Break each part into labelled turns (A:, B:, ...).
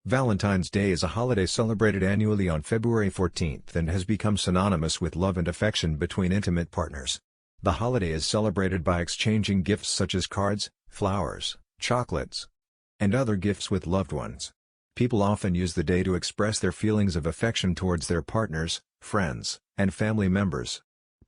A: Valentine's Day is a holiday celebrated annually on February 14th and has become synonymous with love and affection between intimate partners. The holiday is celebrated by exchanging gifts such as cards, flowers, chocolates, and other gifts with loved ones. People often use the day to express their feelings of affection towards their partners, friends, and family members.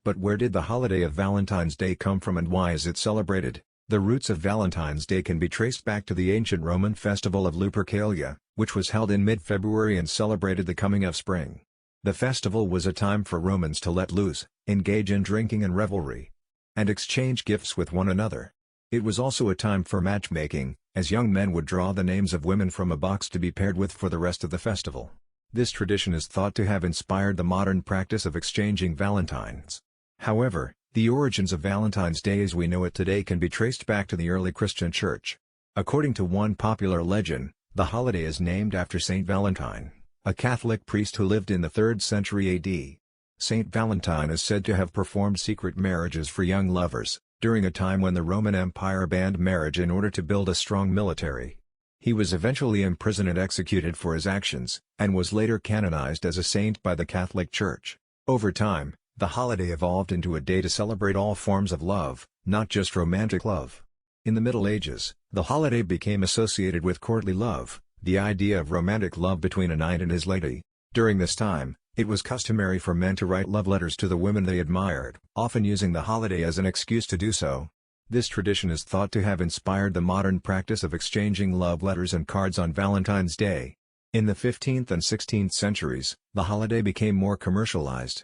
A: But where did the holiday of Valentine's Day come from and why is it celebrated? The roots of Valentine's Day can be traced back to the ancient Roman festival of Lupercalia, which was held in mid-February and celebrated the coming of spring. The festival was a time for Romans to let loose, engage in drinking and revelry, and exchange gifts with one another. It was also a time for matchmaking, as young men would draw the names of women from a box to be paired with for the rest of the festival. This tradition is thought to have inspired the modern practice of exchanging valentines. However, the origins of Valentine's Day as we know it today can be traced back to the early Christian Church. According to one popular legend, the holiday is named after Saint Valentine, a Catholic priest who lived in the 3rd century AD. Saint Valentine is said to have performed secret marriages for young lovers, during a time when the Roman Empire banned marriage in order to build a strong military. He was eventually imprisoned and executed for his actions, and was later canonized as a saint by the Catholic Church. Over time, the holiday evolved into a day to celebrate all forms of love, not just romantic love. In the Middle Ages, the holiday became associated with courtly love, the idea of romantic love between a knight and his lady. During this time, it was customary for men to write love letters to the women they admired, often using the holiday as an excuse to do so. This tradition is thought to have inspired the modern practice of exchanging love letters and cards on Valentine's Day. In the 15th and 16th centuries, the holiday became more commercialized,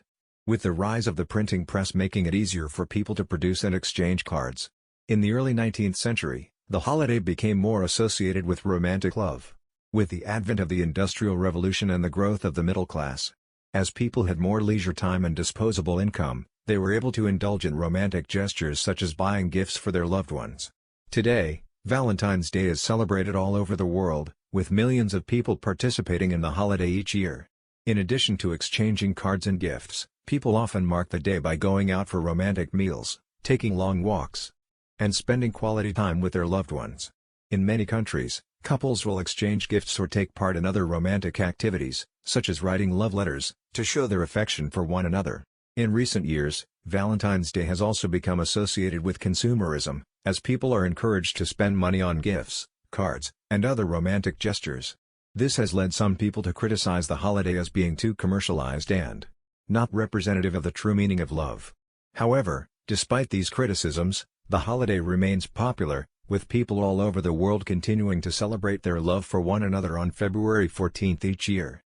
A: with the rise of the printing press making it easier for people to produce and exchange cards. In the early 19th century, the holiday became more associated with romantic love. With the advent of the Industrial Revolution and the growth of the middle class, as people had more leisure time and disposable income, they were able to indulge in romantic gestures such as buying gifts for their loved ones. Today, Valentine's Day is celebrated all over the world, with millions of people participating in the holiday each year. In addition to exchanging cards and gifts, people often mark the day by going out for romantic meals, taking long walks, and spending quality time with their loved ones. In many countries, couples will exchange gifts or take part in other romantic activities, such as writing love letters, to show their affection for one another. In recent years, Valentine's Day has also become associated with consumerism, as people are encouraged to spend money on gifts, cards, and other romantic gestures. This has led some people to criticize the holiday as being too commercialized and not representative of the true meaning of love. However, despite these criticisms, the holiday remains popular, with people all over the world continuing to celebrate their love for one another on February 14th each year.